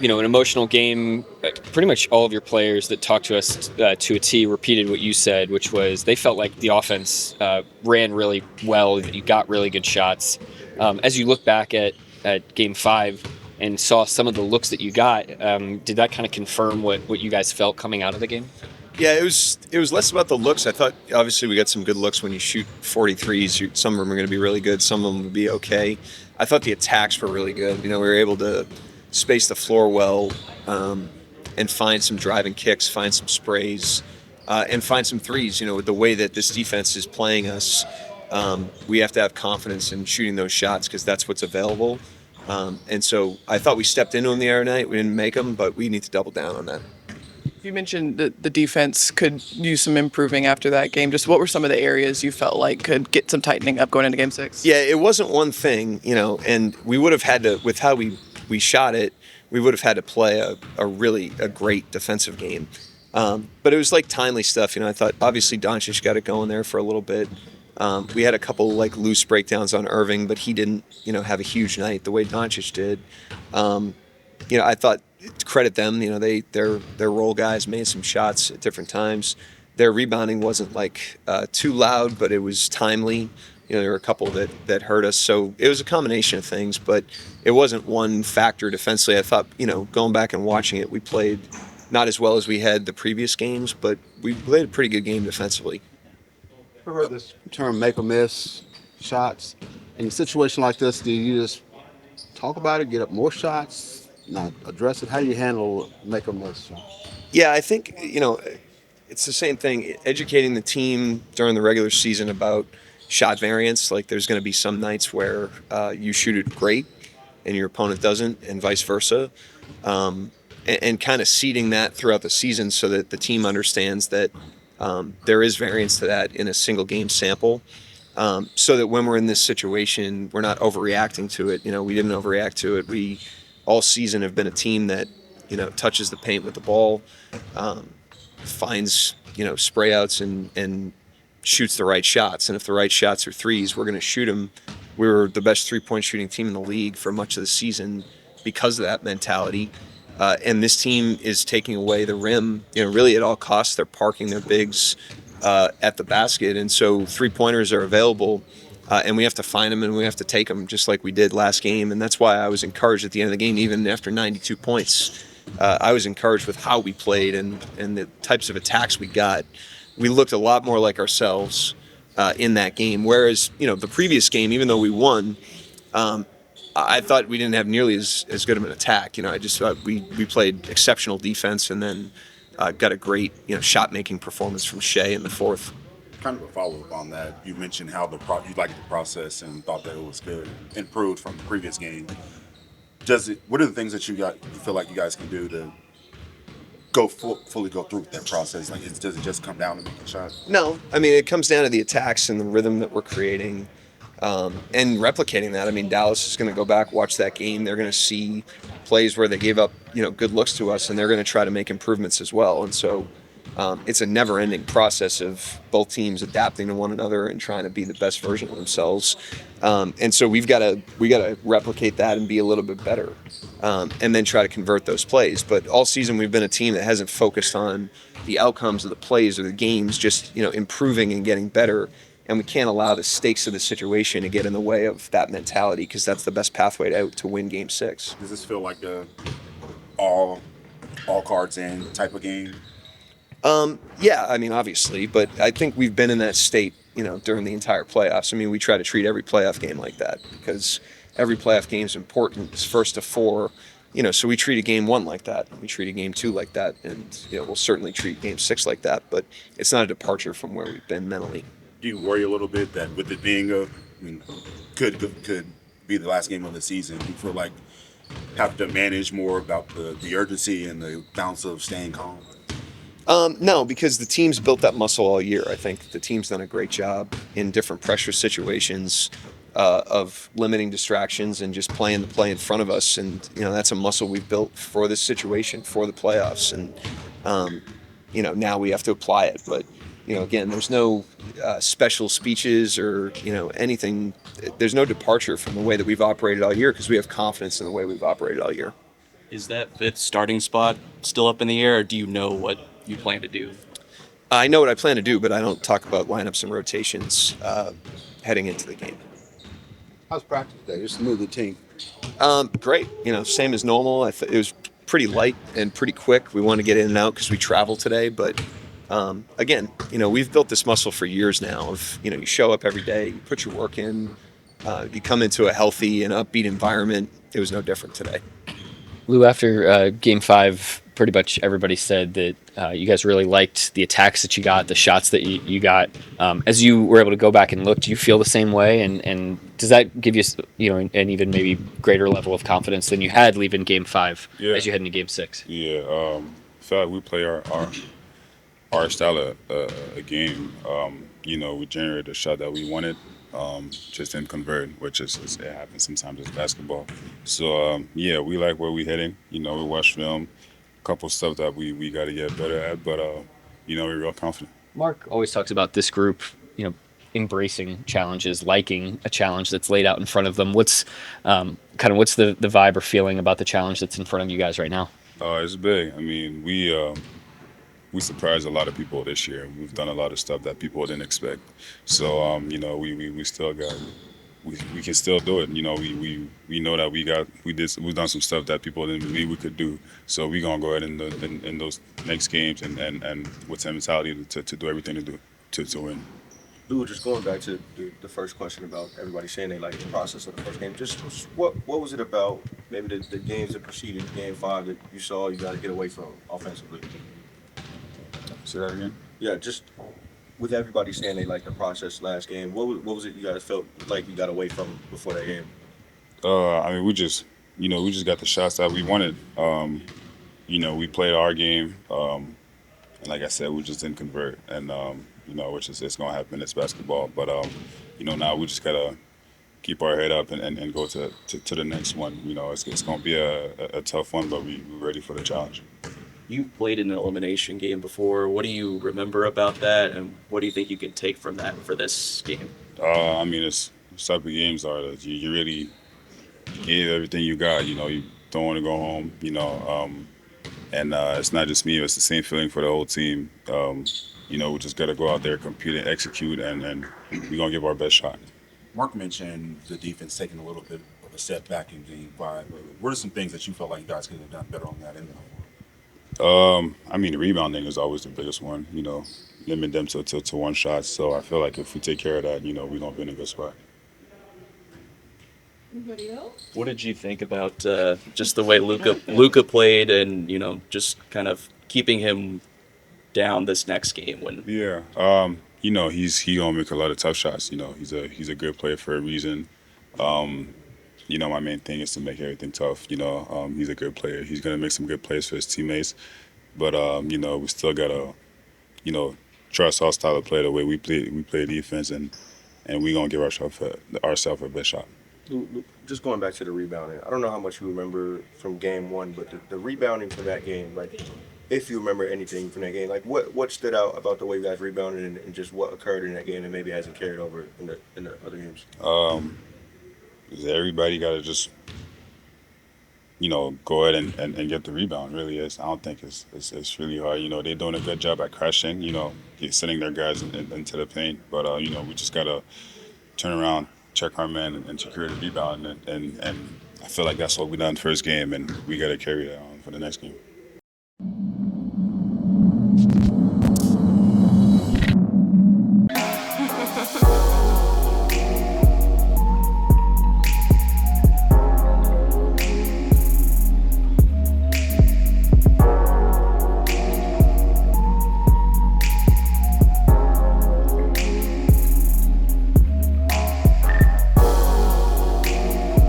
an emotional game. Pretty much all of your players that talked to us to a T repeated what you said, which was they felt like the offense ran really well, that you got really good shots. As you look back at Game 5 and saw some of the looks that you got, did that kind of confirm what you guys felt coming out of the game? Yeah, it was less about the looks. I thought obviously we got some good looks when you shoot 43s. Some of them are going to be really good. Some of them would be okay. I thought the attacks were really good. We were able to space the floor well, and find some driving kicks, find some sprays, and find some threes. With the way that this defense is playing us, we have to have confidence in shooting those shots because that's what's available. And so I thought we stepped into them the other night. We didn't make them, but we need to double down on that. You mentioned that the defense could use some improving after that game. Just what were some of the areas you felt like could get some tightening up going into Game 6? Yeah, it wasn't one thing, and we would have had to, with how we shot it, we would have had to play a great defensive game. But it was like timely stuff. I thought obviously Doncic got it going there for a little bit. We had a couple like loose breakdowns on Irving, but he didn't, have a huge night the way Doncic did. I thought, credit them, their role guys made some shots at different times. Their rebounding wasn't like too loud, but it was timely. There were a couple that hurt us. So it was a combination of things, but it wasn't one factor defensively. I thought, going back and watching it, we played not as well as we had the previous games, but we played a pretty good game defensively. I've heard this term make or miss shots. In a situation like this, do you just talk about it, get up more shots, not address it? How do you handle make or miss shots? Yeah, I think, it's the same thing. Educating the team during the regular season about shot variance. Like there's going to be some nights where you shoot it great and your opponent doesn't, and vice versa. And kind of seeding that throughout the season so that the team understands that there is variance to that in a single game sample. So that when we're in this situation, we're not overreacting to it. We didn't overreact to it. We all season have been a team that, touches the paint with the ball, finds, spray outs and shoots the right shots. And if the right shots are threes, we're going to shoot them. We were the best three-point shooting team in the league for much of the season because of that mentality. And this team is taking away the rim, really at all costs. They're parking their bigs at the basket. And so three-pointers are available, and we have to find them and we have to take them just like we did last game. And that's why I was encouraged at the end of the game, even after 92 points. I was encouraged with how we played and the types of attacks we got. We looked a lot more like ourselves in that game. Whereas, the previous game, even though we won, I thought we didn't have nearly as good of an attack. I just thought we played exceptional defense and then got a great, shot-making performance from Shea in the fourth. Kind of a follow-up on that. You mentioned how you liked the process and thought that it was good, improved from the previous game. What are the things that you feel like you guys can do to fully go through with that process? Like, does it just come down to making shots? No, it comes down to the attacks and the rhythm that we're creating. And replicating that. Dallas is going to go back, watch that game. They're going to see plays where they gave up, good looks to us, and they're going to try to make improvements as well. And so it's a never-ending process of both teams adapting to one another and trying to be the best version of themselves. And so we got to replicate that and be a little bit better, and then try to convert those plays. But all season we've been a team that hasn't focused on the outcomes of the plays or the games, just improving and getting better. And we can't allow the stakes of the situation to get in the way of that mentality because that's the best pathway to win Game 6. Does this feel like a all cards in type of game? Yeah, obviously, but I think we've been in that state, during the entire playoffs. We try to treat every playoff game like that because every playoff game is important. It's first to four, so we treat a game 1 like that. We treat a game 2 like that, and we'll certainly treat Game 6 like that. But it's not a departure from where we've been mentally. Do you worry a little bit that with it being could be the last game of the season, you feel like have to manage more about the urgency and the balance of staying calm? No, because the team's built that muscle all year. I think the team's done a great job in different pressure situations of limiting distractions and just playing the play in front of us. And, that's a muscle we've built for this situation, for the playoffs. And, now we have to apply it. But, again, there's no special speeches or, anything. There's no departure from the way that we've operated all year because we have confidence in the way we've operated all year. Is that fifth starting spot still up in the air, or do you know what you plan to do? I know what I plan to do, but I don't talk about lineups and rotations heading into the game. How's practice today? Just to move the team. Great. Same as normal. It was pretty light and pretty quick. We want to get in and out because we travel today. But again, we've built this muscle for years now. Of you show up every day, you put your work in, you come into a healthy and upbeat environment. It was no different today. Lou, after Game 5, pretty much everybody said that you guys really liked the attacks that you got, the shots that you got. As you were able to go back and look, do you feel the same way? And does that give you, an even maybe greater level of confidence than you had leaving Game 5 Yeah. as you head into Game 6? Yeah, I feel like we play our style of a game. We generated the shot that we wanted, just didn't convert, which is it happens sometimes. It's basketball. So yeah, we like where we heading. We watch film, a couple stuff that we got to get better at, but we're real confident. Mark always talks about this group, embracing challenges, liking a challenge that's laid out in front of them. What's what's the vibe or feeling about the challenge that's in front of you guys right now? It's big. I mean, we surprised a lot of people this year. We've done a lot of stuff that people didn't expect. So we still got we can still do it. We know that we've done some stuff that people didn't believe we could do. So we're gonna go ahead in those next games and with that mentality to do everything to win. Lou, just going back to the first question about everybody saying they like the process of the first game. Just what was it about maybe the games that preceded Game 5 that you saw you got to get away from offensively? Say that again. Yeah, just with everybody saying they like the process last game. What was it you guys felt like you got away from before that game? I mean, we just got the shots that we wanted. We played our game, and like I said, we just didn't convert, and which is it's gonna happen. It's basketball, but now we just gotta keep our head up and go to the next one. It's gonna be a tough one, but we're ready for the challenge. You played in an elimination game before. What do you remember about that, and what do you think you can take from that for this game? I mean, it's type of games are that you really give everything you got. You don't want to go home. And it's not just me; it's the same feeling for the whole team. We just got to go out there, compete, and execute, and we're gonna give our best shot. Mark mentioned the defense taking a little bit of a step back in Game 5. What are some things that you felt like you guys could have done better on that end? I mean, the rebounding is always the biggest one. Limit them to one shot. So I feel like if we take care of that, we're gonna be in a good spot. What did you think about just the way Luka played, and just kind of keeping him down this next game when? Yeah. He gonna make a lot of tough shots. He's a good player for a reason. My main thing is to make everything tough. He's a good player. He's gonna make some good plays for his teammates. But we still gotta, trust our style of play, the way we play defense, and we gonna give ourselves a best shot. Lou, just going back to the rebounding. I don't know how much you remember from Game 1, but the rebounding from that game, like if you remember anything from that game, like what stood out about the way you guys rebounded and just what occurred in that game and maybe hasn't carried over in the other games? Is everybody got to just, go ahead and get the rebound. Really is. I don't think it's really hard. They're doing a good job at crashing. Sending their guys into the paint. But we just gotta turn around, check our man, and secure the rebound. And I feel like that's what we done first game, and we gotta carry that on for the next game.